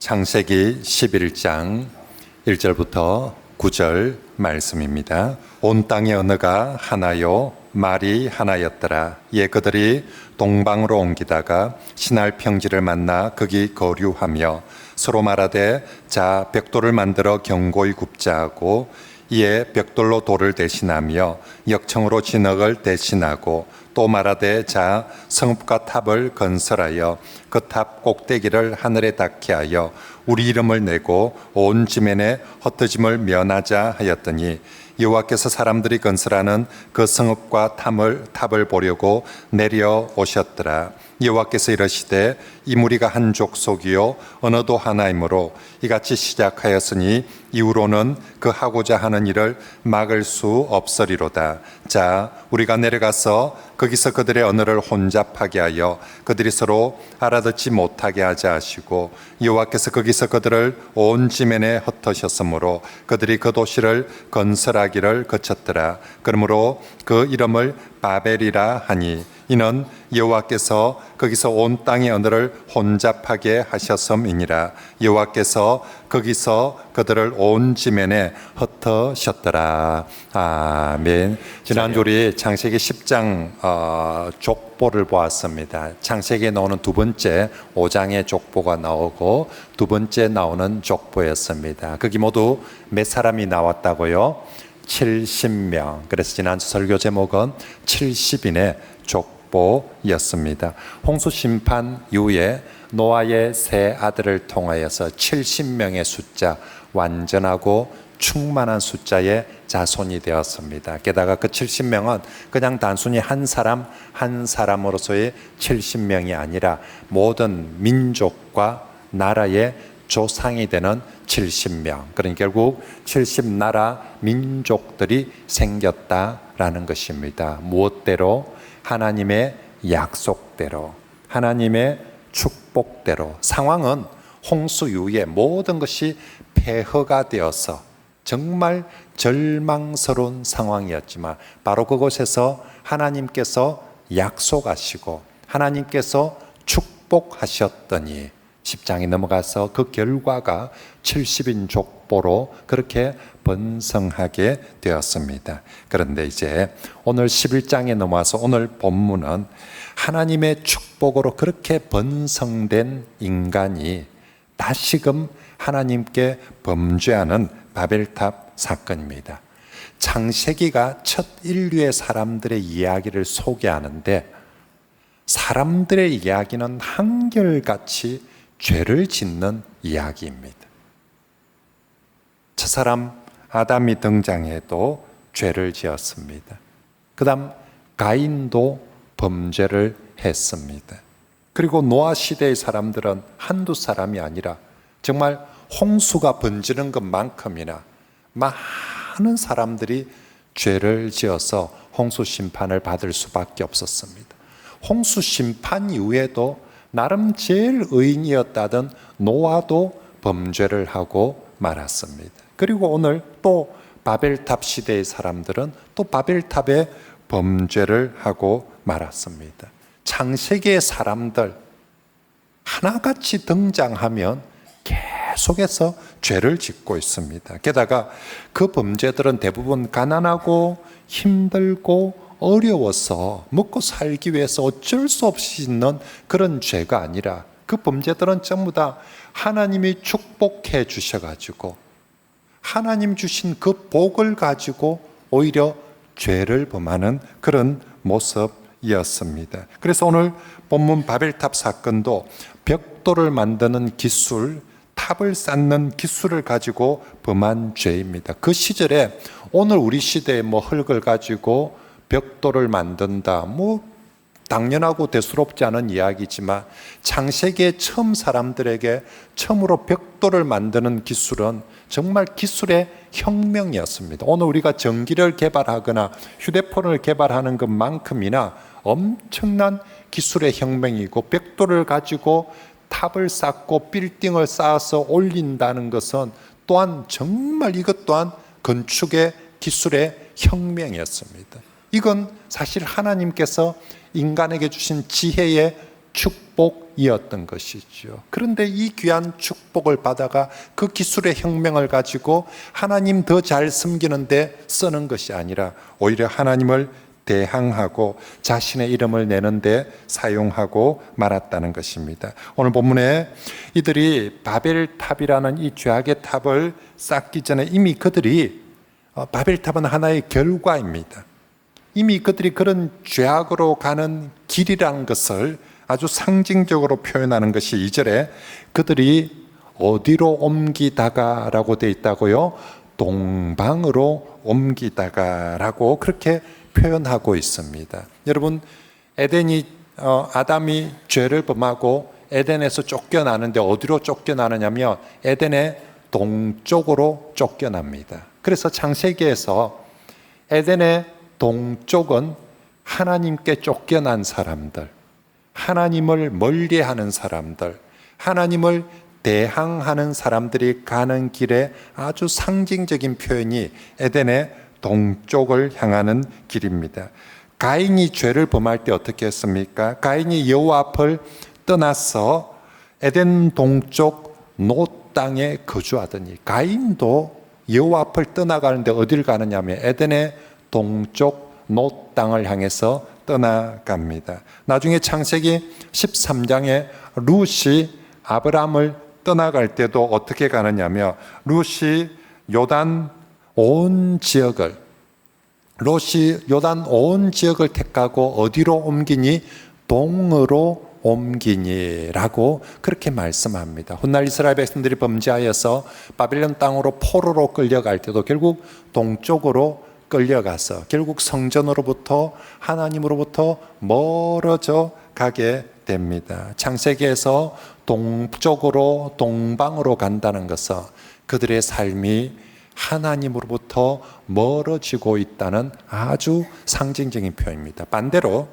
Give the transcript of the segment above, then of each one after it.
창세기 11장 1절부터 9절 말씀입니다. 온 땅의 언어가 하나요 말이 하나였더라. 이에 그들이 동방으로 옮기다가 신할 평지를 만나 거기 거류하며 서로 말하되 자 벽돌을 만들어 견고히 굽자 하고 이에 벽돌로 돌을 대신하며 역청으로 진흙을 대신하고 또 말하되 자 성읍과 탑을 건설하여 그 탑 꼭대기를 하늘에 닿게 하여 우리 이름을 내고 온 지면에 흩어짐을 면하자 하였더니 여호와께서 사람들이 건설하는 그 성읍과 탑을 보려고 내려오셨더라. 여호와께서 이르시되 이 무리가 한 족속이요 언어도 하나이므로 이같이 시작하였으니 이후로는 그 하고자 하는 일을 막을 수 없으리로다. 자 우리가 내려가서 거기서 그들의 언어를 혼잡하게 하여 그들이 서로 알아듣지 못하게 하자 하시고 여호와께서 거기서 그들을 온 지면에 흩으셨으므로 그들이 그 도시를 건설하기를 거쳤더라. 그러므로 그 이름을 바벨이라 하니 이는 여호와께서 거기서 온 땅의 언어를 혼잡하게 하셨음이니라. 여호와께서 거기서 그들을 온 지면에 흩으셨더라. 아멘. 지난주 우리 창세기 10장 족보를 보았습니다. 창세기에 나오는 두 번째 5장의 족보가 나오고 두 번째 나오는 족보였습니다. 거기 모두 몇 사람이 나왔다고요? 70명. 그래서 지난주 설교 제목은 70인의 족보였습니다. 홍수 심판 이후에 노아의 세 아들을 통하여서 70명의 숫자, 완전하고 충만한 숫자의 자손이 되었습니다. 게다가 그 70명은 그냥 단순히 한 사람 한 사람으로서의 70명이 아니라 모든 민족과 나라의 조상이 되는 70명. 그러니 결국 70나라 민족들이 생겼다라는 것입니다. 무엇대로? 하나님의 약속대로, 하나님의 축복대로. 상황은 홍수 이후에 모든 것이 폐허가 되어서 정말 절망스러운 상황이었지만 바로 그곳에서 하나님께서 약속하시고 하나님께서 축복하셨더니 10장이 넘어가서 그 결과가 70인 족보로 그렇게 번성하게 되었습니다. 그런데 이제 오늘 11장에 넘어와서 오늘 본문은 하나님의 축복으로 그렇게 번성된 인간이 다시금 하나님께 범죄하는 바벨탑 사건입니다. 창세기가 첫 인류의 사람들의 이야기를 소개하는데 사람들의 이야기는 한결같이 죄를 짓는 이야기입니다. 첫사람 아담이 등장해도 죄를 지었습니다. 그 다음 가인도 범죄를 했습니다. 그리고 노아 시대의 사람들은 한두 사람이 아니라 정말 홍수가 번지는 것만큼이나 많은 사람들이 죄를 지어서 홍수 심판을 받을 수밖에 없었습니다. 홍수 심판 이후에도 나름 제일 의인이었다던 노아도 범죄를 하고 말았습니다. 그리고 오늘 또 바벨탑 시대의 사람들은 또 바벨탑에 범죄를 하고 말았습니다. 창세기의 사람들 하나같이 등장하면 계속해서 죄를 짓고 있습니다. 게다가 그 범죄들은 대부분 가난하고 힘들고 어려워서 먹고 살기 위해서 어쩔 수 없이 짓는 그런 죄가 아니라 그 범죄들은 전부 다 하나님이 축복해 주셔가지고 하나님 주신 그 복을 가지고 오히려 죄를 범하는 그런 모습이었습니다. 그래서 오늘 본문 바벨탑 사건도 벽돌을 만드는 기술, 탑을 쌓는 기술을 가지고 범한 죄입니다. 그 시절에 오늘 우리 시대에 흙을 가지고 벽돌을 만든다, 당연하고 대수롭지 않은 이야기지만 창세기의 처음 사람들에게 처음으로 벽돌을 만드는 기술은 정말 기술의 혁명이었습니다. 오늘 우리가 전기를 개발하거나 휴대폰을 개발하는 것만큼이나 엄청난 기술의 혁명이고 벽돌을 가지고 탑을 쌓고 빌딩을 쌓아서 올린다는 것은 또한 정말 이것 또한 건축의 기술의 혁명이었습니다. 이건 사실 하나님께서 인간에게 주신 지혜의 축복이었던 것이죠. 그런데 이 귀한 축복을 받아가 그 기술의 혁명을 가지고 하나님 더 잘 섬기는데 쓰는 것이 아니라 오히려 하나님을 대항하고 자신의 이름을 내는데 사용하고 말았다는 것입니다. 오늘 본문에 이들이 바벨탑이라는 이 죄악의 탑을 쌓기 전에 이미 그들이 바벨탑은 하나의 결과입니다. 이미 그들이 그런 죄악으로 가는 길이라는 것을 아주 상징적으로 표현하는 것이 2절에 그들이 어디로 옮기다가 라고 되어 있다고요? 동방으로 옮기다가 라고 그렇게 표현하고 있습니다. 여러분, 아담이 죄를 범하고 에덴에서 쫓겨나는데 어디로 쫓겨나느냐면 에덴의 동쪽으로 쫓겨납니다. 그래서 창세기에서 에덴의 동쪽은 하나님께 쫓겨난 사람들, 하나님을 멀리하는 사람들, 하나님을 대항하는 사람들이 가는 길에 아주 상징적인 표현이 에덴의 동쪽을 향하는 길입니다. 가인이 죄를 범할 때 어떻게 했습니까? 가인이 여호와 앞을 떠나서 에덴 동쪽 놋 땅에 거주하더니 가인도 여호와 앞을 떠나가는데 어디를 가느냐면 에덴의 동쪽 놋 땅을 향해서 떠나갑니다. 나중에 창세기 13장에 룻이 아브람을 떠나갈 때도 어떻게 가느냐며 룻이 요단 온 지역을 택하고 어디로 옮기니? 동으로 옮기니라고 그렇게 말씀합니다. 훗날 이스라엘 백성들이 범죄하여서 바벨론 땅으로 포로로 끌려갈 때도 결국 동쪽으로 끌려가서 결국 성전으로부터 하나님으로부터 멀어져 가게 됩니다. 창세기에서 동쪽으로 동방으로 간다는 것은 그들의 삶이 하나님으로부터 멀어지고 있다는 아주 상징적인 표현입니다. 반대로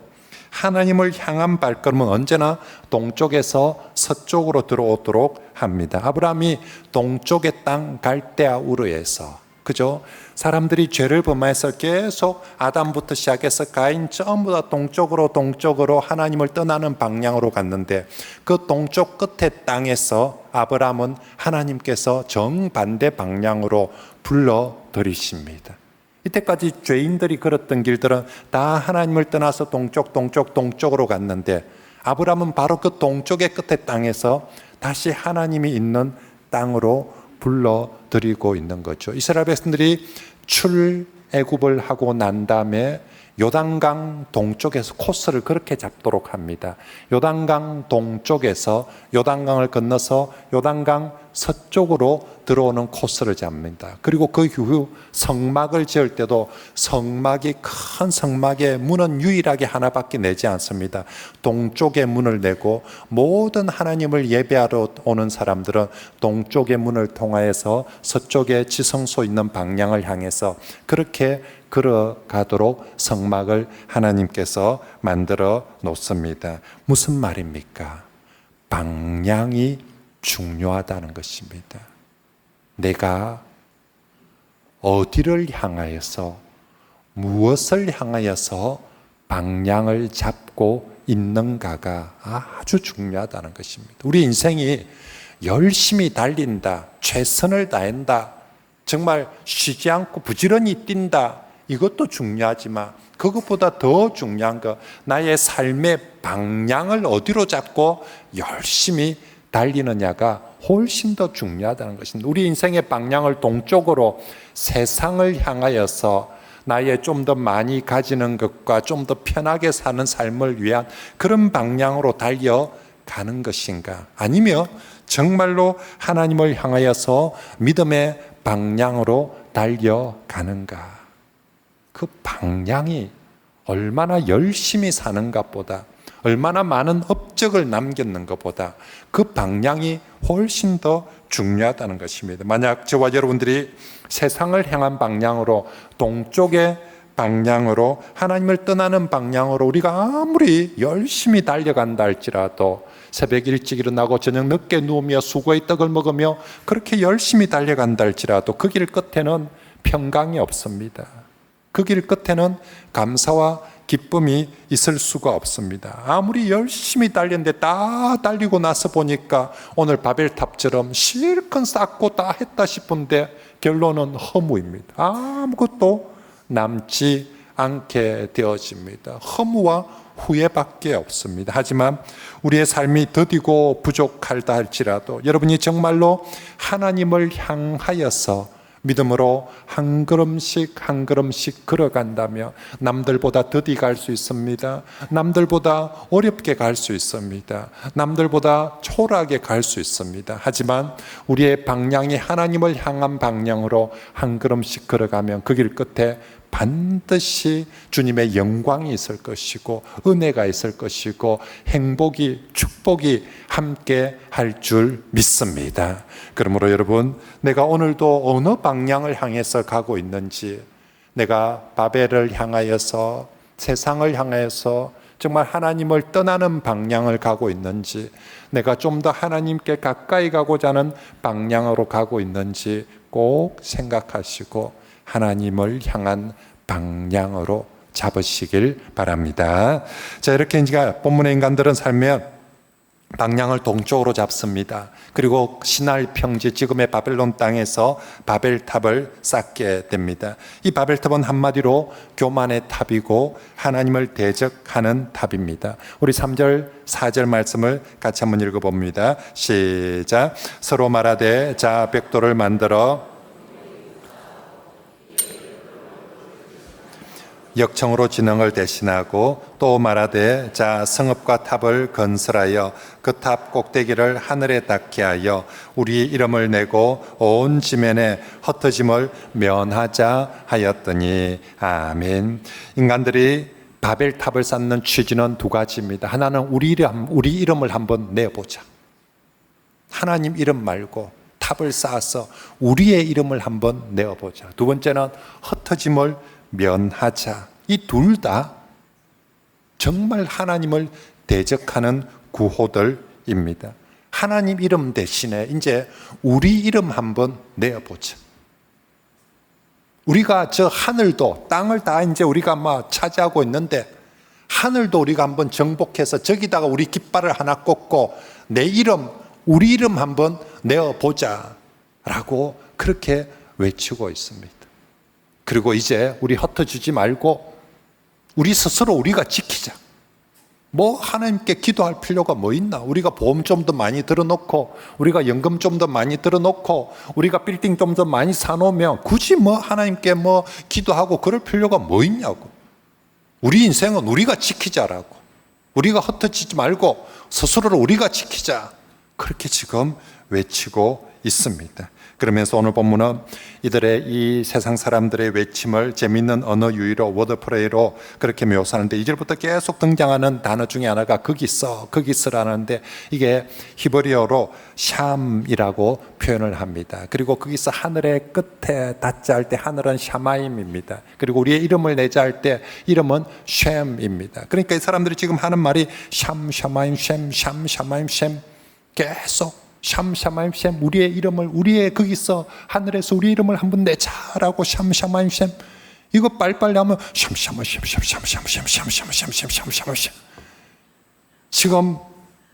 하나님을 향한 발걸음은 언제나 동쪽에서 서쪽으로 들어오도록 합니다. 아브라함이 동쪽의 땅 갈대아 우르에서 그죠? 사람들이 죄를 범해서 계속 아담부터 시작해서 가인 전부 다 동쪽으로 하나님을 떠나는 방향으로 갔는데 그 동쪽 끝의 땅에서 아브라함은 하나님께서 정반대 방향으로 불러들이십니다. 이때까지 죄인들이 걸었던 길들은 다 하나님을 떠나서 동쪽으로 갔는데 아브라함은 바로 그 동쪽의 끝의 땅에서 다시 하나님이 있는 땅으로 불러들이고 있는 거죠. 이스라엘 백성들이 출애굽을 하고 난 다음에 요단강 동쪽에서 코스를 그렇게 잡도록 합니다. 요단강 동쪽에서 요단강을 건너서 요단강 서쪽으로 들어오는 코스를 잡니다. 그리고 그 이후 성막을 지을 때도 큰 성막의 문은 유일하게 하나밖에 내지 않습니다. 동쪽의 문을 내고 모든 하나님을 예배하러 오는 사람들은 동쪽의 문을 통하여서 서쪽의 지성소 있는 방향을 향해서 그렇게 걸어가도록 성막을 하나님께서 만들어 놓습니다. 무슨 말입니까? 방향이 중요하다는 것입니다. 내가 어디를 향하여서 무엇을 향하여서 방향을 잡고 있는가가 아주 중요하다는 것입니다. 우리 인생이 열심히 달린다, 최선을 다한다, 정말 쉬지 않고 부지런히 뛴다, 이것도 중요하지만 그것보다 더 중요한 거 나의 삶의 방향을 어디로 잡고 열심히 달리느냐가 훨씬 더 중요하다는 것입니다. 우리 인생의 방향을 동쪽으로 세상을 향하여서 나의 좀 더 많이 가지는 것과 좀 더 편하게 사는 삶을 위한 그런 방향으로 달려가는 것인가? 아니면 정말로 하나님을 향하여서 믿음의 방향으로 달려가는가? 그 방향이 얼마나 열심히 사는 것보다 얼마나 많은 업적을 남겼는 것보다 그 방향이 훨씬 더 중요하다는 것입니다. 만약 저와 여러분들이 세상을 향한 방향으로 동쪽의 방향으로 하나님을 떠나는 방향으로 우리가 아무리 열심히 달려간다 할지라도 새벽 일찍 일어나고 저녁 늦게 누우며 수고의 떡을 먹으며 그렇게 열심히 달려간다 할지라도 그 길 끝에는 평강이 없습니다. 그 길 끝에는 감사와 기쁨이 있을 수가 없습니다. 아무리 열심히 달렸는데 다 달리고 나서 보니까 오늘 바벨탑처럼 실컷 쌓고 다 했다 싶은데 결론은 허무입니다. 아무것도 남지 않게 되어집니다. 허무와 후회밖에 없습니다. 하지만 우리의 삶이 더디고 부족하다 할지라도 여러분이 정말로 하나님을 향하여서 믿음으로 한 걸음씩 한 걸음씩 걸어간다면 남들보다 더디 갈 수 있습니다. 남들보다 어렵게 갈 수 있습니다. 남들보다 초라하게 갈 수 있습니다. 하지만 우리의 방향이 하나님을 향한 방향으로 한 걸음씩 걸어가면 그 길 끝에 반드시 주님의 영광이 있을 것이고 은혜가 있을 것이고 행복이 축복이 함께 할 줄 믿습니다. 그러므로 여러분, 내가 오늘도 어느 방향을 향해서 가고 있는지, 내가 바벨을 향하여서 세상을 향하여서 정말 하나님을 떠나는 방향을 가고 있는지, 내가 좀 더 하나님께 가까이 가고자 하는 방향으로 가고 있는지 꼭 생각하시고 하나님을 향한 방향으로 잡으시길 바랍니다. 자, 이렇게 이제 본문의 인간들은 살면 방향을 동쪽으로 잡습니다. 그리고 시날 평지 지금의 바벨론 땅에서 바벨탑을 쌓게 됩니다. 이 바벨탑은 한마디로 교만의 탑이고 하나님을 대적하는 탑입니다. 우리 3절 4절 말씀을 같이 한번 읽어봅니다. 시작. 서로 말하되 자 벽돌을 만들어 역청으로 진흥을 대신하고 또 말하되 자 성읍과 탑을 건설하여 그 탑 꼭대기를 하늘에 닿게 하여 우리 이름을 내고 온 지면에 흩어짐을 면하자 하였더니 아멘. 인간들이 바벨탑을 쌓는 취지는 두 가지입니다. 하나는 우리 이름을 한번 내보자. 하나님 이름 말고 탑을 쌓아서 우리의 이름을 한번 내어보자. 두 번째는 흩어짐을 면하자. 이 둘 다 정말 하나님을 대적하는 구호들입니다. 하나님 이름 대신에 이제 우리 이름 한번 내어보자. 우리가 저 하늘도 땅을 다 이제 우리가 막 차지하고 있는데 하늘도 우리가 한번 정복해서 저기다가 우리 깃발을 하나 꽂고 내 이름, 우리 이름 한번 내어보자 라고 그렇게 외치고 있습니다. 그리고 이제 우리 흩어지지 말고 우리 스스로 우리가 지키자. 뭐 하나님께 기도할 필요가 뭐 있나? 우리가 보험 좀 더 많이 들어놓고 우리가 연금 좀 더 많이 들어놓고 우리가 빌딩 좀 더 많이 사놓으면 굳이 뭐 하나님께 뭐 기도하고 그럴 필요가 뭐 있냐고. 우리 인생은 우리가 지키자라고. 우리가 흩어지지 말고 스스로를 우리가 지키자. 그렇게 지금 외치고 있습니다. 그러면서 오늘 본문은 이들의 이 세상 사람들의 외침을 재미있는 언어 유희로 워드프레이로 그렇게 묘사하는데 2절부터 계속 등장하는 단어 중에 하나가 거기 있어라는데 이게 히브리어로 샴이라고 표현을 합니다. 그리고 거기서 하늘의 끝에 닿자 할 때 하늘은 샤마임입니다. 그리고 우리의 이름을 내자 할 때 이름은 쉔입니다. 그러니까 이 사람들이 지금 하는 말이 샴 샤마임 쉔 샴 샤마임 쉔 계속 샴샤마임 쉔 우리의 이름을 우리의 거기서 하늘에서 우리 이름을 한번 내자라고 샴샤마임 쉔 이거 빨리빨리 하면 샴샤마 샴 지금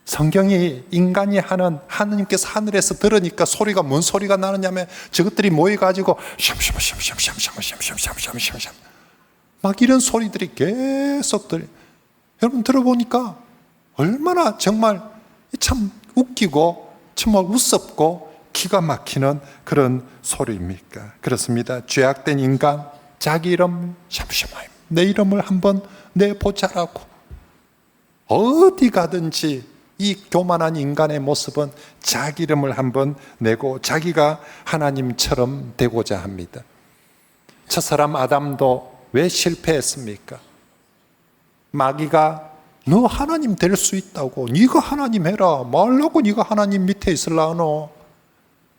성경이 인간이 하는 하느님께서 하늘에서 들으니까 소리가 뭔 소리가 나느냐면 저것들이 모여가지고 샴샤마 샴 막 이런 소리들이 계속 들려. 여러분 들어보니까 얼마나 정말 참 웃기고 정말 우습고 기가 막히는 그런 소리입니까? 그렇습니다. 죄악된 인간 자기 이름 샴샤마임 내 이름을 한번 내보자라고 어디 가든지 이 교만한 인간의 모습은 자기 이름을 한번 내고 자기가 하나님처럼 되고자 합니다. 첫사람 아담도 왜 실패했습니까? 마귀가 너 하나님 될 수 있다고 네가 하나님 해라 말라고 네가 하나님 밑에 있으려노.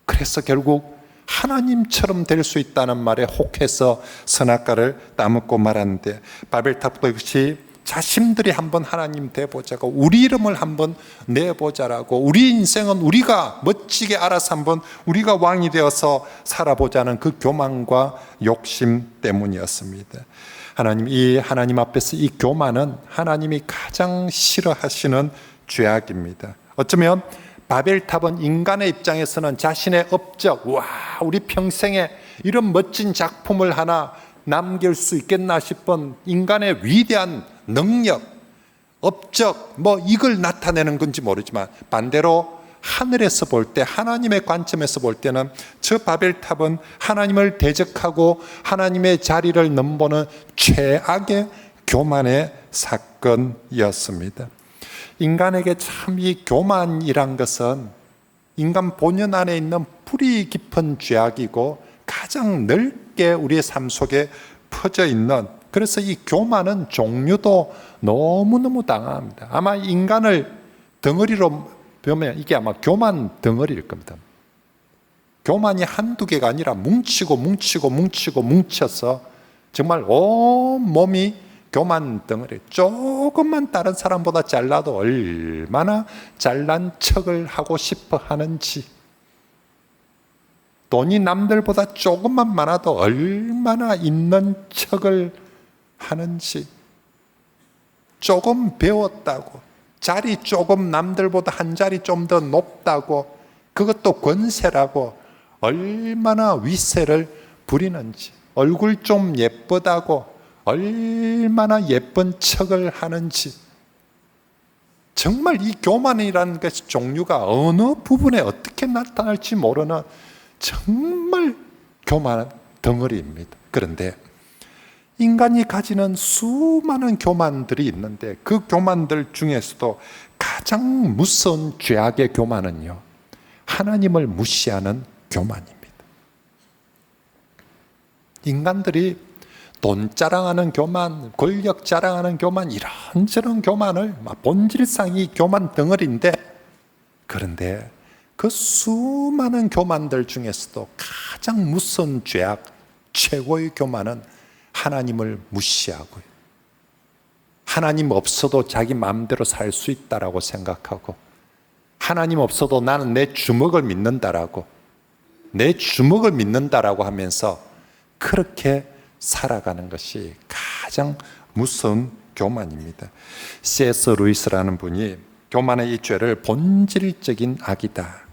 그래서 결국 하나님처럼 될 수 있다는 말에 혹해서 선악과를 따먹고 말았는데 바벨탑도 역시 자신들이 한번 하나님 돼보자고 우리 이름을 한번 내보자라고 우리 인생은 우리가 멋지게 알아서 한번 우리가 왕이 되어서 살아보자는 그 교만과 욕심 때문이었습니다. 하나님 앞에서 이 교만은 하나님이 가장 싫어하시는 죄악입니다. 어쩌면 바벨탑은 인간의 입장에서는 자신의 업적, 우리 평생에 이런 멋진 작품을 하나 남길 수 있겠나 싶은 인간의 위대한 능력, 업적, 이걸 나타내는 건지 모르지만 반대로 하늘에서 볼 때, 하나님의 관점에서 볼 때는 저 바벨탑은 하나님을 대적하고 하나님의 자리를 넘보는 최악의 교만의 사건이었습니다. 인간에게 참 이 교만이란 것은 인간 본연 안에 있는 뿌리 깊은 죄악이고 가장 넓게 우리의 삶 속에 퍼져 있는, 그래서 이 교만은 종류도 너무너무 다양합니다. 아마 인간을 덩어리로 보면 이게 아마 교만 덩어리일 겁니다. 교만이 한두 개가 아니라 뭉쳐서 정말 온 몸이 교만 덩어리. 조금만 다른 사람보다 잘나도 얼마나 잘난 척을 하고 싶어 하는지, 돈이 남들보다 조금만 많아도 얼마나 있는 척을 하는지, 조금 배웠다고, 자리 조금 남들보다 한 자리 좀 더 높다고, 그것도 권세라고 얼마나 위세를 부리는지, 얼굴 좀 예쁘다고 얼마나 예쁜 척을 하는지, 정말 이 교만이라는 것이 종류가 어느 부분에 어떻게 나타날지 모르는 정말 교만한 덩어리입니다. 그런데 인간이 가지는 수많은 교만들이 있는데 그 교만들 중에서도 가장 무서운 죄악의 교만은요, 하나님을 무시하는 교만입니다. 인간들이 돈 자랑하는 교만, 권력 자랑하는 교만, 이런저런 교만을 본질상 이 교만 덩어리인데, 그런데 그 수많은 교만들 중에서도 가장 무서운 죄악, 최고의 교만은 하나님을 무시하고요, 하나님 없어도 자기 마음대로 살 수 있다라고 생각하고, 하나님 없어도 나는 내 주먹을 믿는다라고 하면서 그렇게 살아가는 것이 가장 무서운 교만입니다. C.S. 루이스라는 분이 교만의 이 죄를 본질적인 악이다,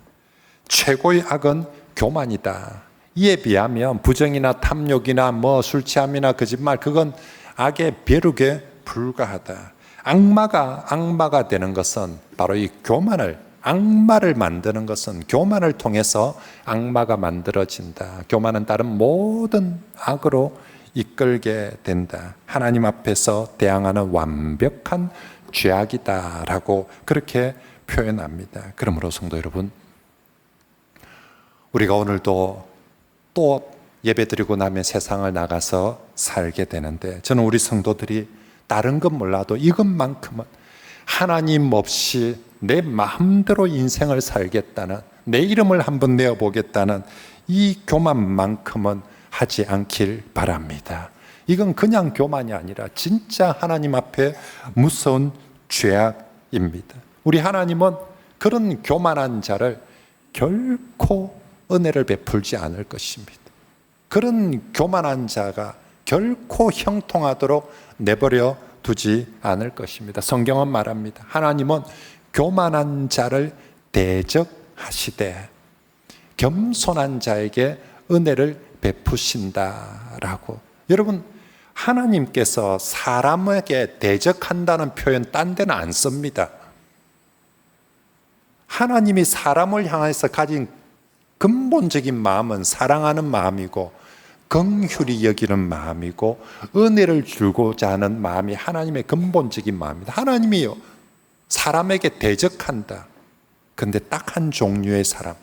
최고의 악은 교만이다, 이에 비하면 부정이나 탐욕이나 술 취함이나 거짓말, 그건 악의 벼룩에 불과하다. 악마가 되는 것은 바로 이 교만을, 악마를 만드는 것은 교만을 통해서 악마가 만들어진다. 교만은 다른 모든 악으로 이끌게 된다. 하나님 앞에서 대항하는 완벽한 죄악이다라고 그렇게 표현합니다. 그러므로 성도 여러분, 우리가 오늘도 또 예배드리고 나면 세상을 나가서 살게 되는데, 저는 우리 성도들이 다른 건 몰라도 이것만큼은 하나님 없이 내 마음대로 인생을 살겠다는, 내 이름을 한번 내어보겠다는 이 교만만큼은 하지 않길 바랍니다. 이건 그냥 교만이 아니라 진짜 하나님 앞에 무서운 죄악입니다. 우리 하나님은 그런 교만한 자를 결코 은혜를 베풀지 않을 것입니다. 그런 교만한 자가 결코 형통하도록 내버려 두지 않을 것입니다. 성경은 말합니다. 하나님은 교만한 자를 대적하시되 겸손한 자에게 은혜를 베푸신다라고. 여러분, 하나님께서 사람에게 대적한다는 표현 딴 데는 안 씁니다. 하나님이 사람을 향해서 가진 근본적인 마음은 사랑하는 마음이고 긍휼히 여기는 마음이고 은혜를 주고자 하는 마음이 하나님의 근본적인 마음입니다. 하나님이요, 사람에게 대적한다. 그런데 딱 한 종류의 사람,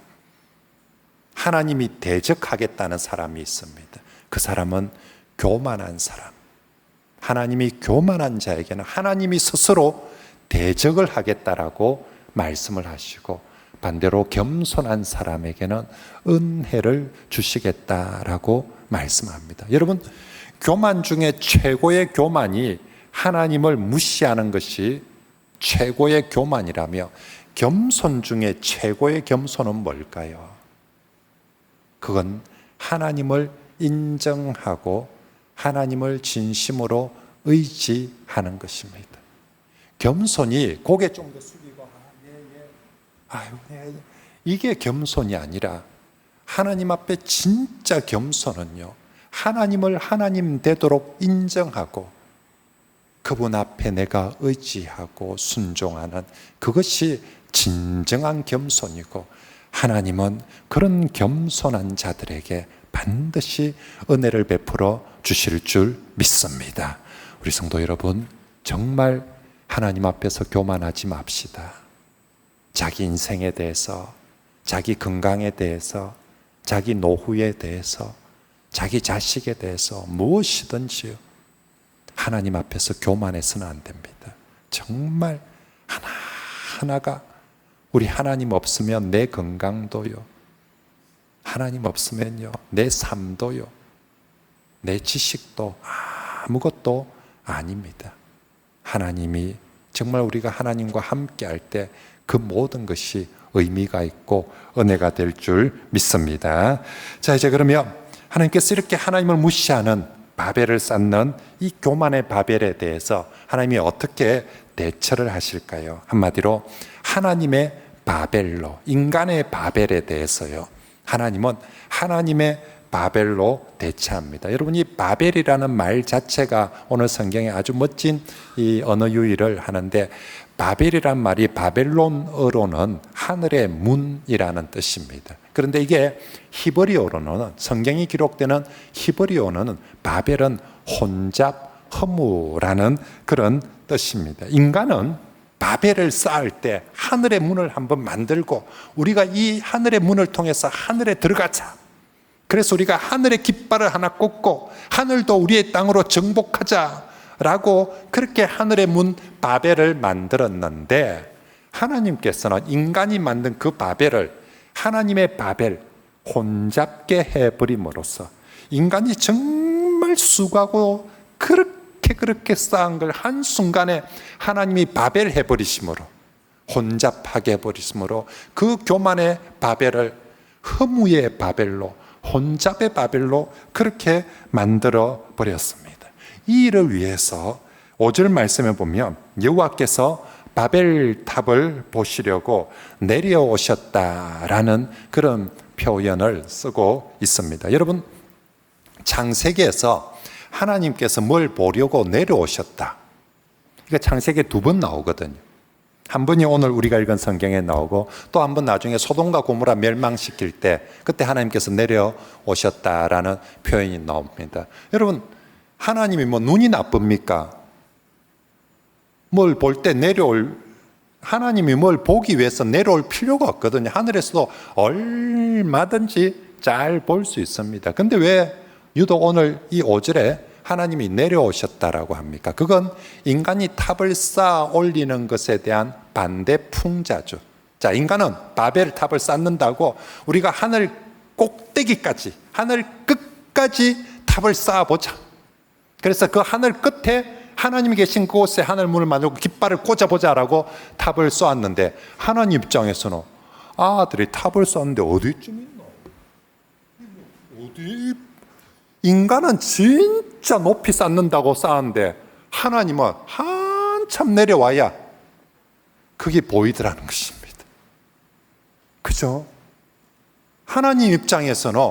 하나님이 대적하겠다는 사람이 있습니다. 그 사람은 교만한 사람. 하나님이 교만한 자에게는 하나님이 스스로 대적을 하겠다라고 말씀을 하시고, 반대로 겸손한 사람에게는 은혜를 주시겠다라고 말씀합니다. 여러분, 교만 중에 최고의 교만이 하나님을 무시하는 것이 최고의 교만이라며, 겸손 중에 최고의 겸손은 뭘까요? 그건 하나님을 인정하고 하나님을 진심으로 의지하는 것입니다. 겸손이 고개 좀 더 숙이고 이게 겸손이 아니라 하나님 앞에 진짜 겸손은요, 하나님을 하나님 되도록 인정하고 그분 앞에 내가 의지하고 순종하는 그것이 진정한 겸손이고, 하나님은 그런 겸손한 자들에게 반드시 은혜를 베풀어 주실 줄 믿습니다. 우리 성도 여러분, 정말 하나님 앞에서 교만하지 맙시다. 자기 인생에 대해서, 자기 건강에 대해서, 자기 노후에 대해서, 자기 자식에 대해서 무엇이든지요, 하나님 앞에서 교만해서는 안 됩니다. 정말 하나하나가, 우리 하나님 없으면 내 건강도요, 하나님 없으면요 내 삶도요, 내 지식도 아무것도 아닙니다. 하나님이 정말 우리가 하나님과 함께 할 때 그 모든 것이 의미가 있고 은혜가 될 줄 믿습니다. 자, 이제 그러면 하나님께서 이렇게 하나님을 무시하는 바벨을 쌓는 이 교만의 바벨에 대해서 하나님이 어떻게 대처를 하실까요? 한마디로 하나님의 바벨로, 인간의 바벨에 대해서요, 하나님은 하나님의 바벨로 대처합니다. 여러분, 이 바벨이라는 말 자체가 오늘 성경에 아주 멋진 이 언어 유희를 하는데, 바벨이란 말이 바벨론어로는 하늘의 문이라는 뜻입니다. 그런데 이게 히브리어로는, 성경이 기록되는 히브리어는 바벨은 혼잡, 허무라는 그런 뜻입니다. 인간은 바벨을 쌓을 때 하늘의 문을 한번 만들고, 우리가 이 하늘의 문을 통해서 하늘에 들어가자, 그래서 우리가 하늘의 깃발을 하나 꽂고 하늘도 우리의 땅으로 정복하자라고 그렇게 하늘의 문 바벨을 만들었는데, 하나님께서는 인간이 만든 그 바벨을 하나님의 바벨, 혼잡게 해버림으로써 인간이 정말 수고하고 그렇게 쌓은 걸 한순간에 하나님이 바벨 해버리심으로, 혼잡하게 해버리심으로 그 교만의 바벨을 허무의 바벨로, 혼잡의 바벨로 그렇게 만들어 버렸습니다. 이 일을 위해서 5절 말씀에 보면 여호와께서 바벨탑을 보시려고 내려오셨다라는 그런 표현을 쓰고 있습니다. 여러분, 창세기에서 하나님께서 뭘 보려고 내려오셨다, 이거 창세기에 2번 나오거든요. 한 번이 오늘 우리가 읽은 성경에 나오고, 또 한 번 나중에 소돔과 고모라 멸망시킬 때 그때 하나님께서 내려오셨다라는 표현이 나옵니다. 여러분, 하나님이 뭐 눈이 나쁩니까? 뭘 볼 때 하나님이 뭘 보기 위해서 내려올 필요가 없거든요. 하늘에서도 얼마든지 잘 볼 수 있습니다. 근데 왜 유독 오늘 이 5절에 하나님이 내려오셨다라고 합니까? 그건 인간이 탑을 쌓아 올리는 것에 대한 반대 풍자죠. 자, 인간은 바벨 탑을 쌓는다고 우리가 하늘 꼭대기까지, 하늘 끝까지 탑을 쌓아보자. 그래서 그 하늘 끝에 하나님이 계신 그곳에 하늘문을 만들고 깃발을 꽂아보자라고 탑을 쏘았는데, 하나님 입장에서는 아들이 탑을 쏘았는데 어디쯤 있노? 어디? 인간은 진짜 높이 쌓는다고 쌓았는데 하나님은 한참 내려와야 그게 보이더라는 것입니다. 그죠? 하나님 입장에서는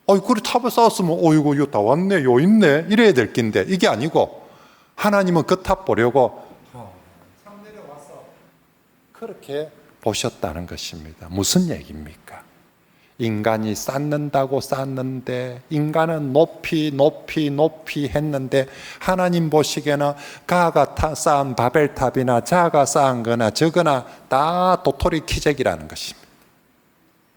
그래 탑을 쌓았으면 이거 다 왔네, 요 있네 이래야 될 낀데, 이게 아니고 하나님은 그 탑 보려고 참 내려와서 그렇게 보셨다는 것입니다. 무슨 얘기입니까? 인간이 쌓는다고 쌓는데, 인간은 높이 했는데 하나님 보시기에는 가가 쌓은 바벨탑이나 자가 쌓은 거나 저거나 다 도토리 키재기라는 것입니다.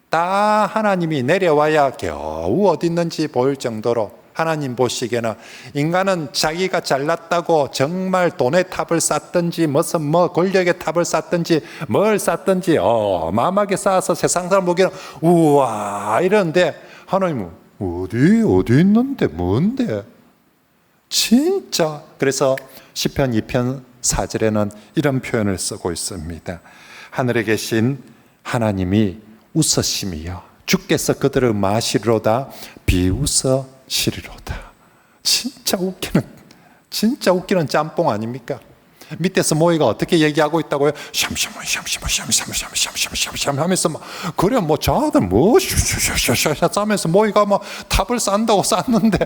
다 하나님이 내려와야 겨우 어디 있는지 보일 정도로 하나님 보시기에는 인간은 자기가 잘났다고 정말 돈의 탑을 쌓든지 무슨 권력의 탑을 쌓든지 뭘 쌓든지 어마어마하게 쌓아서 세상 사람 보기에는 우와 이러는데, 하나님은 어디 있는데 뭔데? 진짜. 그래서 시편 2편 4절에는 이런 표현을 쓰고 있습니다. 하늘에 계신 하나님이 웃으심이여 주께서 그들을 마시리로다 비웃으시리로다. 진짜 웃기는 짬뽕 아닙니까? 밑에서 모이가 어떻게 얘기하고 있다고요? 샴샴샴샴샴샴샴샴샴샴 하면서 막 그래 뭐 저들 뭐 샤샤샤 싸면서 모이가 막 탑을 쌓는다고 쌓는데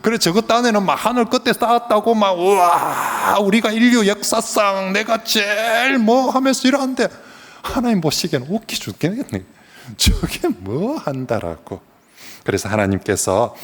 그래 저거 딴에는 막 하늘 끝에 쌓았다고 막 우와 우리가 인류 역사상 내가 제일 뭐 하면서 이러는데 하나님 보시기에는 웃기 죽겠네. 저게 뭐 한다라고. 그래서 하나님께서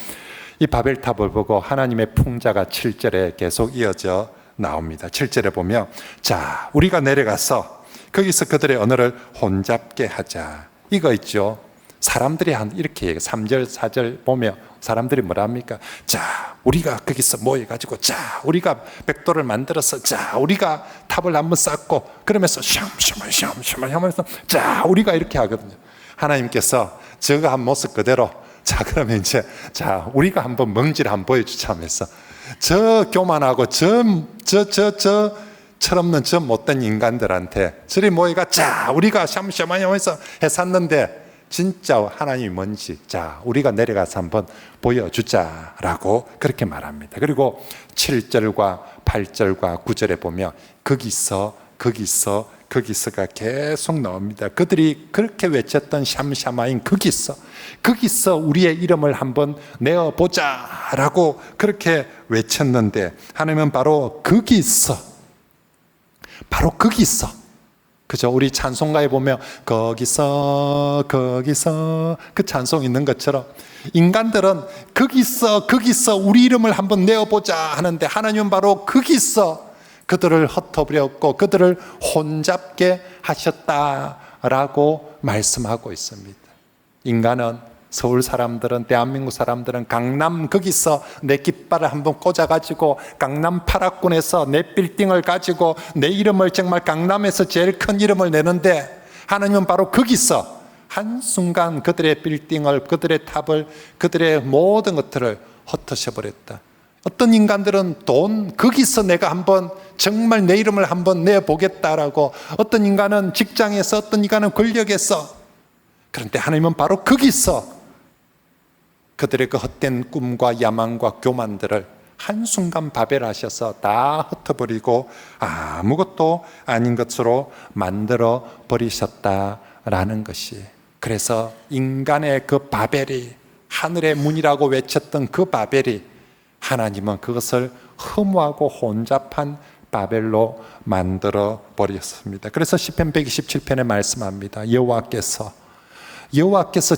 이 바벨탑을 보고 하나님의 풍자가 7절에 계속 이어져 나옵니다. 7절에 보면 자 우리가 내려가서 거기서 그들의 언어를 혼잡게 하자 이거 있죠. 사람들이 이렇게 얘기해요. 3절 4절 보면 사람들이 뭐라 합니까? 자 우리가 거기서 모여가지고 자 우리가 벽돌을 만들어서 자 우리가 탑을 한번 쌓고 그러면서 샴샴샴샴 하면서 자 우리가 이렇게 하거든요. 하나님께서 저거 한 모습 그대로 자 그러면 이제 자 우리가 한번 먼지를 한번 보여주자 하면서 저 교만하고 철없는 저 못된 인간들한테 저리 모여가 자 우리가 샴샴하면서 했었는데 진짜 하나님이 뭔지 자 우리가 내려가서 한번 보여주자라고 그렇게 말합니다. 그리고 7절과 8절과 9절에 보면 거기서가 계속 나옵니다. 그들이 그렇게 외쳤던 샴샤마인 거기서 우리의 이름을 한번 내어보자라고 그렇게 외쳤는데 하나님은 바로 거기서 그죠? 우리 찬송가에 보면 거기서 그 찬송 있는 것처럼 인간들은 거기서 우리 이름을 한번 내어보자 하는데 하나님은 바로 거기서 그들을 흩어버렸고 그들을 혼잡게 하셨다라고 말씀하고 있습니다. 인간은 서울 사람들은 대한민국 사람들은 강남 거기서 내 깃발을 한번 꽂아가지고 강남 8학군에서 내 빌딩을 가지고 내 이름을 정말 강남에서 제일 큰 이름을 내는데 하나님은 바로 거기서 한순간 그들의 빌딩을 그들의 탑을 그들의 모든 것들을 흩으셔버렸다. 어떤 인간들은 거기서 내가 한번 정말 내 이름을 한번 내보겠다라고 어떤 인간은 직장에서 어떤 인간은 권력에서 그런데 하나님은 바로 거기서 그들의 그 헛된 꿈과 야망과 교만들을 한순간 바벨하셔서 다 흩어버리고 아무것도 아닌 것으로 만들어 버리셨다라는 것이 그래서 인간의 그 바벨이 하늘의 문이라고 외쳤던 그 바벨이 하나님은 그것을 허무하고 혼잡한 바벨로 만들어 버렸습니다. 그래서 시편 127편에 말씀합니다. 여호와께서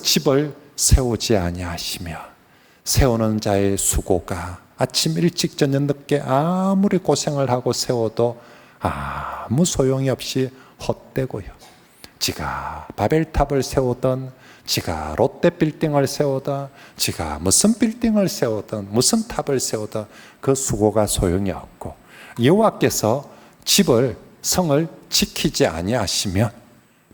집을 세우지 아니하시며 세우는 자의 수고가 아침 일찍 저녁 늦게 아무리 고생을 하고 세워도 아무 소용이 없이 헛되고요. 지가 바벨탑을 세우던 지가 롯데 빌딩을 세우던 지가 무슨 빌딩을 세우던 무슨 탑을 세우던 그 수고가 소용이 없고 여호와께서 성을 지키지 아니하시면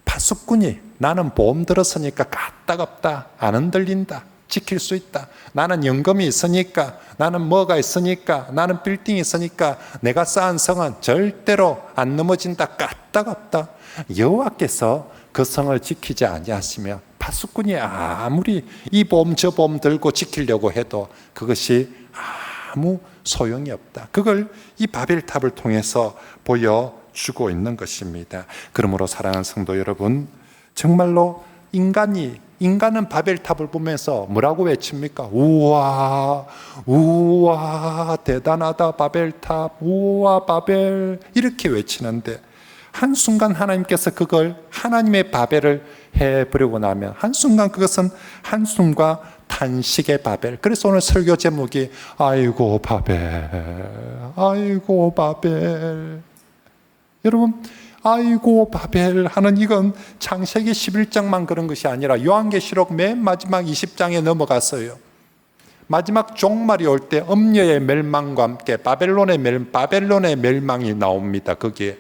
파수꾼이 나는 보험 들었으니까 까딱없다 안 흔들린다 지킬 수 있다 나는 연금이 있으니까 나는 뭐가 있으니까 나는 빌딩이 있으니까 내가 쌓은 성은 절대로 안 넘어진다 까딱없다 여호와께서 그 성을 지키지 아니하시며 파수꾼이 아무리 이 보험 저 보험 들고 지키려고 해도 그것이 아무 소용이 없다. 그걸 이 바벨탑을 통해서 보여주고 있는 것입니다. 그러므로 사랑하는 성도 여러분 정말로 인간은 바벨탑을 보면서 뭐라고 외칩니까? 우와 대단하다 바벨탑 우와 바벨 이렇게 외치는데 한순간 하나님께서 그걸 하나님의 바벨을 해버리고 나면 한순간 그것은 한숨과 탄식의 바벨. 그래서 오늘 설교 제목이 아이고 바벨 여러분 아이고 바벨 하는 이건 창세기 11장만 그런 것이 아니라 요한계시록 맨 마지막 20장에 넘어갔어요. 마지막 종말이 올 때 음녀의 멸망과 함께 바벨론의 멸망이 나옵니다. 거기에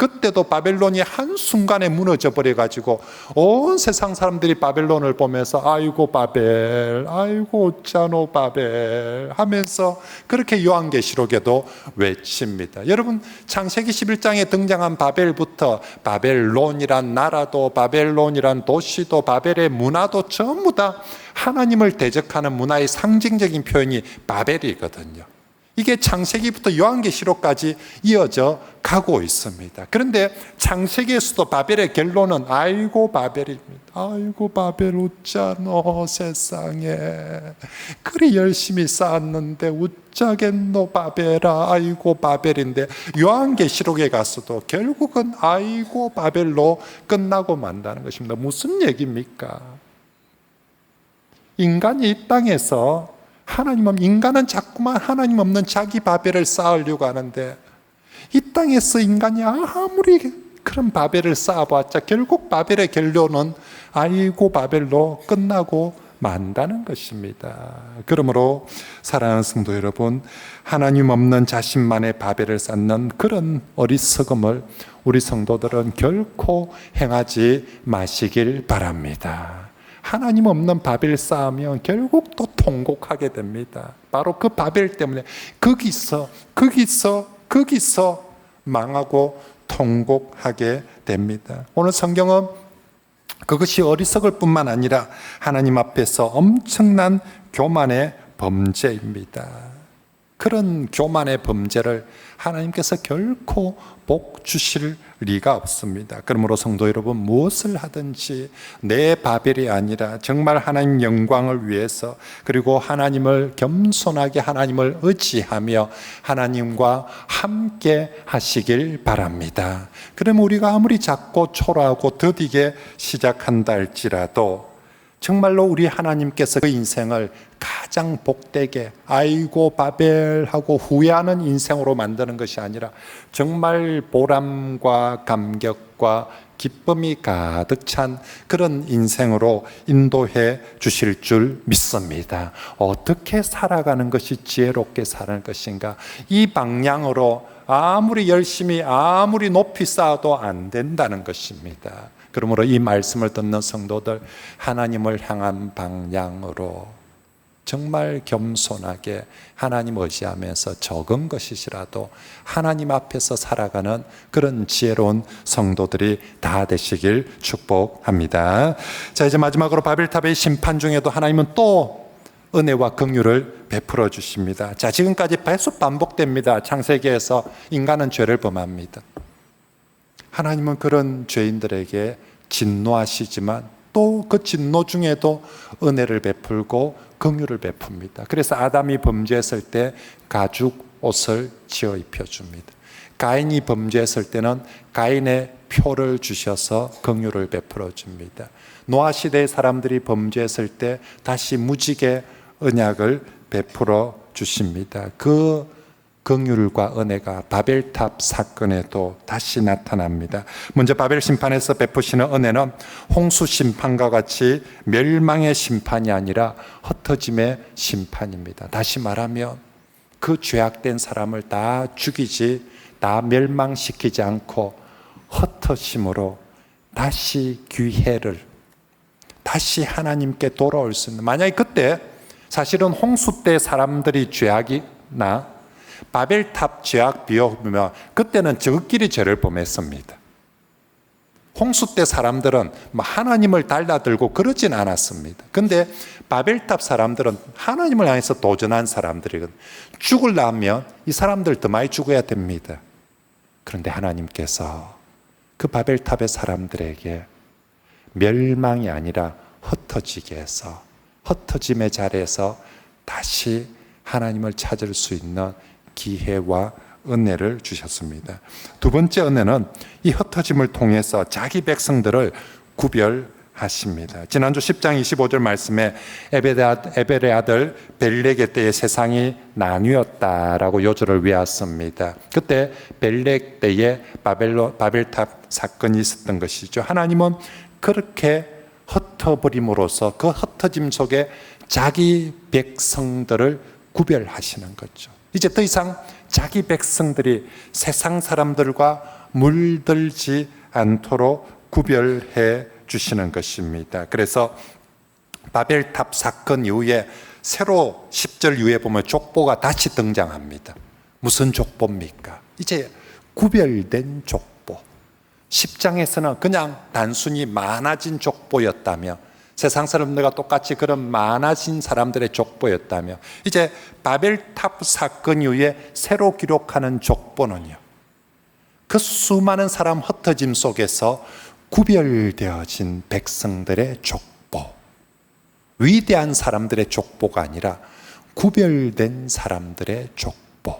그때도 바벨론이 한순간에 무너져 버려가지고 온 세상 사람들이 바벨론을 보면서 아이고 바벨, 아이고 어쩌노 바벨 하면서 그렇게 요한계시록에도 외칩니다. 여러분, 창세기 11장에 등장한 바벨부터 바벨론이란 나라도 바벨론이란 도시도 바벨의 문화도 전부 다 하나님을 대적하는 문화의 상징적인 표현이 바벨이거든요. 이게 창세기부터 요한계시록까지 이어져 가고 있습니다. 그런데 창세기에서도 바벨의 결론은 아이고 바벨입니다. 아이고 바벨 웃자노 세상에 그리 열심히 쌓았는데 웃자겠노 바벨아 아이고 바벨인데 요한계시록에 가서도 결국은 아이고 바벨로 끝나고 만다는 것입니다. 무슨 얘기입니까? 인간이 이 땅에서 인간은 자꾸만 하나님 없는 자기 바벨을 쌓으려고 하는데 이 땅에서 인간이 아무리 그런 바벨을 쌓아봤자 결국 바벨의 결론은 아이고 바벨로 끝나고 만다는 것입니다. 그러므로 사랑하는 성도 여러분, 하나님 없는 자신만의 바벨을 쌓는 그런 어리석음을 우리 성도들은 결코 행하지 마시길 바랍니다. 하나님 없는 바벨 쌓으면 결국 또 통곡하게 됩니다. 바로 그 바벨 때문에 거기서 망하고 통곡하게 됩니다. 오늘 성경은 그것이 어리석을 뿐만 아니라 하나님 앞에서 엄청난 교만의 범죄입니다. 그런 교만의 범죄를 하나님께서 결코 복 주실 리가 없습니다. 그러므로 성도 여러분, 무엇을 하든지 내 바벨이 아니라 정말 하나님 영광을 위해서, 그리고 하나님을 겸손하게 하나님을 의지하며 하나님과 함께 하시길 바랍니다. 그러면 우리가 아무리 작고 초라하고 더디게 시작한다 할지라도 정말로 우리 하나님께서 그 인생을 가장 복되게 아이고 바벨하고 후회하는 인생으로 만드는 것이 아니라 정말 보람과 감격과 기쁨이 가득 찬 그런 인생으로 인도해 주실 줄 믿습니다. 어떻게 살아가는 것이 지혜롭게 사는 것인가? 이 방향으로 아무리 열심히 아무리 높이 쌓아도 안 된다는 것입니다. 그러므로 이 말씀을 듣는 성도들, 하나님을 향한 방향으로 정말 겸손하게 하나님 의지하면서 적은 것이시라도 하나님 앞에서 살아가는 그런 지혜로운 성도들이 다 되시길 축복합니다. 자, 이제 마지막으로 바벨탑의 심판 중에도 하나님은 또 은혜와 긍휼을 베풀어 주십니다. 자, 지금까지 계속 반복됩니다. 창세기에서 인간은 죄를 범합니다. 하나님은 그런 죄인들에게 진노하시지만 또 그 진노 중에도 은혜를 베풀고 긍휼을 베풉니다. 그래서 아담이 범죄했을 때 가죽 옷을 지어 입혀줍니다. 가인이 범죄했을 때는 가인의 표를 주셔서 긍휼을 베풀어 줍니다. 노아 시대의 사람들이 범죄했을 때 다시 무지개 언약을 베풀어 주십니다. 그 긍휼과 은혜가 바벨탑 사건에도 다시 나타납니다. 먼저 바벨 심판에서 베푸시는 은혜는 홍수 심판과 같이 멸망의 심판이 아니라 흩어짐의 심판입니다. 다시 말하면 그 죄악된 사람을 다 죽이지, 다 멸망시키지 않고 흩어심으로 다시 기회를, 다시 하나님께 돌아올 수 있는, 만약에 그때 사실은 홍수 때 사람들이 죄악이나 바벨탑 죄악 비교하면 그때는 저끼리 죄를 범했습니다. 홍수 때 사람들은 하나님을 달라들고 그러진 않았습니다. 근데 바벨탑 사람들은 하나님을 향해서 도전한 사람들이거든요. 죽으려면 이 사람들 더 많이 죽어야 됩니다. 그런데 하나님께서 그 바벨탑의 사람들에게 멸망이 아니라 흩어지게 해서 흩어짐의 자리에서 다시 하나님을 찾을 수 있는 기회와 은혜를 주셨습니다. 두 번째 은혜는 이 흩어짐을 통해서 자기 백성들을 구별하십니다. 지난주 10장 25절 말씀에 에벨의 아들 벨렉의 때에 세상이 나뉘었다라고 요절을 외웠습니다. 그때 벨렉 때에 바벨탑 사건이 있었던 것이죠. 하나님은 그렇게 흩어버림으로써 그 흩어짐 속에 자기 백성들을 구별하시는 거죠. 이제 더 이상 자기 백성들이 세상 사람들과 물들지 않도록 구별해 주시는 것입니다. 그래서 바벨탑 사건 이후에 새로 10절 이후에 보면 족보가 다시 등장합니다. 무슨 족보입니까? 이제 구별된 족보. 10장에서는 그냥 단순히 많아진 족보였다며, 세상 사람들과 똑같이 그런 많아진 사람들의 족보였다며, 이제 바벨탑 사건 이후에 새로 기록하는 족보는요, 그 수많은 사람 흩어짐 속에서 구별되어진 백성들의 족보, 위대한 사람들의 족보가 아니라 구별된 사람들의 족보,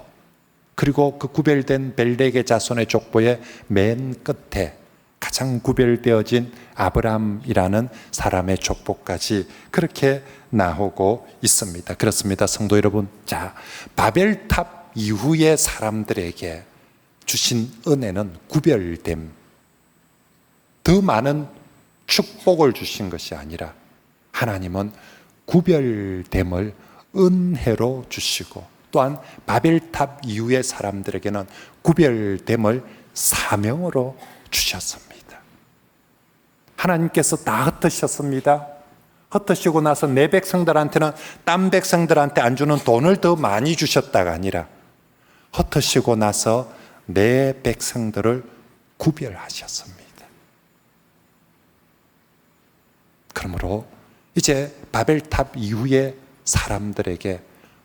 그리고 그 구별된 벨렉의 자손의 족보의 맨 끝에 가장 구별되어진 아브람이라는 사람의 족보까지 그렇게 나오고 있습니다. 그렇습니다, 성도 여러분. 자, 바벨탑 이후의 사람들에게 주신 은혜는 구별됨, 더 많은 축복을 주신 것이 아니라 하나님은 구별됨을 은혜로 주시고, 또한 바벨탑 이후의 사람들에게는 구별됨을 사명으로 주셨습니다. 하나님께서 다 흩으셨습니다. 흩으시고 나서 내 백성들한테는 딴 백성들한테 안 주는 돈을 더 많이 주셨다가 아니라 흩으시고 나서 내 백성들을 구별하셨습니다. 그러므로 이제 바벨탑 이후의 사람들에게,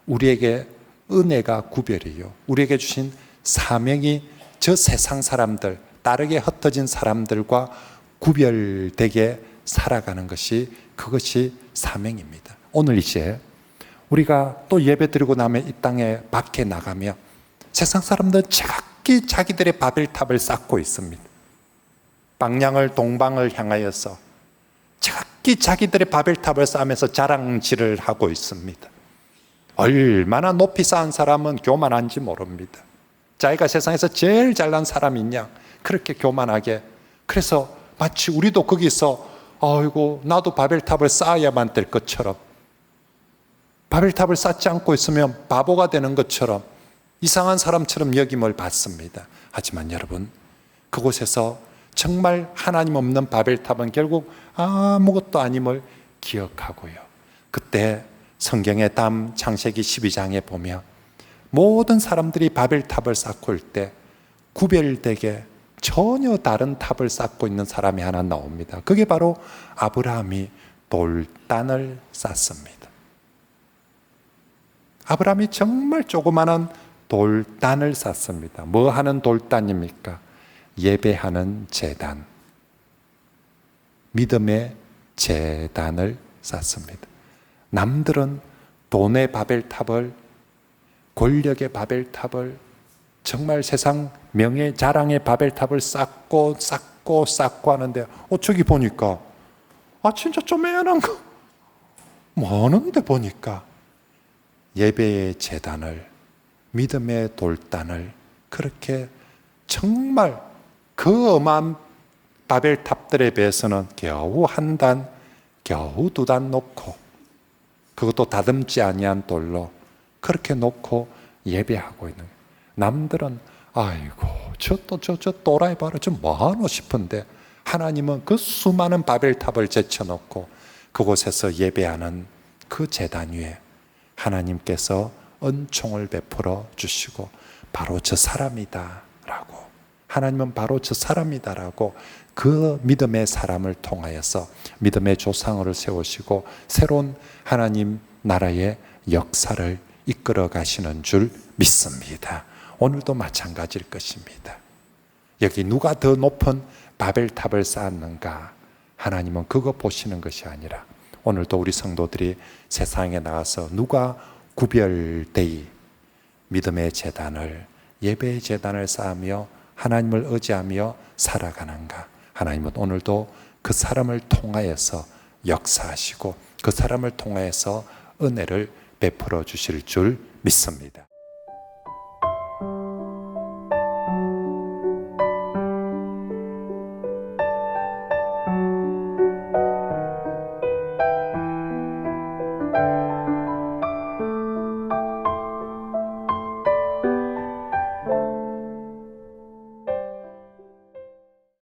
우리에게 은혜가 구별이요, 우리에게 주신 사명이 저 세상 사람들, 다르게 흩어진 사람들과 구별되게 살아가는 것이, 그것이 사명입니다. 오늘 이제 우리가 또 예배 드리고 나면 이 땅에 밖에 나가며 세상 사람들은 제각기 자기들의 바벨탑을 쌓고 있습니다. 방향을 동방을 향하여서 제각기 자기들의 바벨탑을 쌓으면서 자랑질을 하고 있습니다. 얼마나 높이 쌓은 사람은 교만한지 모릅니다. 자기가 세상에서 제일 잘난 사람이냐 그렇게 교만하게, 그래서 마치 우리도 거기서 아이고 나도 바벨탑을 쌓아야만 될 것처럼, 바벨탑을 쌓지 않고 있으면 바보가 되는 것처럼 이상한 사람처럼 여김을 받습니다. 하지만 여러분, 그곳에서 정말 하나님 없는 바벨탑은 결국 아무것도 아님을 기억하고요, 그때 성경의 다음 창세기 12장에 보면 모든 사람들이 바벨탑을 쌓고 있을 때 구별되게 전혀 다른 탑을 쌓고 있는 사람이 하나 나옵니다. 그게 바로 아브라함이 돌단을 쌓습니다. 아브라함이 정말 조그마한 돌단을 쌓습니다. 뭐 하는 돌단입니까? 예배하는 제단, 믿음의 제단을 쌓습니다. 남들은 돈의 바벨탑을, 권력의 바벨탑을, 정말 세상 명예 자랑의 바벨탑을 쌓고 하는데, 저기 보니까 진짜 조그만한 거 많은데 보니까 예배의 제단을, 믿음의 돌단을 그렇게 정말 그 어마한 바벨탑들에 비해서는 겨우 한 단, 겨우 두 단 놓고, 그것도 다듬지 아니한 돌로 그렇게 놓고 예배하고 있는 거예요. 남들은 아이고 저 또라이 봐라, 저 뭐하노 싶은데, 하나님은 그 수많은 바벨탑을 제쳐놓고 그곳에서 예배하는 그 제단 위에 하나님께서 은총을 베풀어 주시고, 바로 저 사람이다 라고, 하나님은 바로 저 사람이다라고 그 믿음의 사람을 통하여서 믿음의 조상을 세우시고 새로운 하나님 나라의 역사를 이끌어 가시는 줄 믿습니다. 오늘도 마찬가지일 것입니다. 여기 누가 더 높은 바벨탑을 쌓았는가, 하나님은 그거 보시는 것이 아니라 오늘도 우리 성도들이 세상에 나가서 누가 구별되이 믿음의 제단을, 예배의 제단을 쌓으며 하나님을 의지하며 살아가는가, 하나님은 오늘도 그 사람을 통하여서 역사하시고 그 사람을 통하여서 은혜를 베풀어 주실 줄 믿습니다.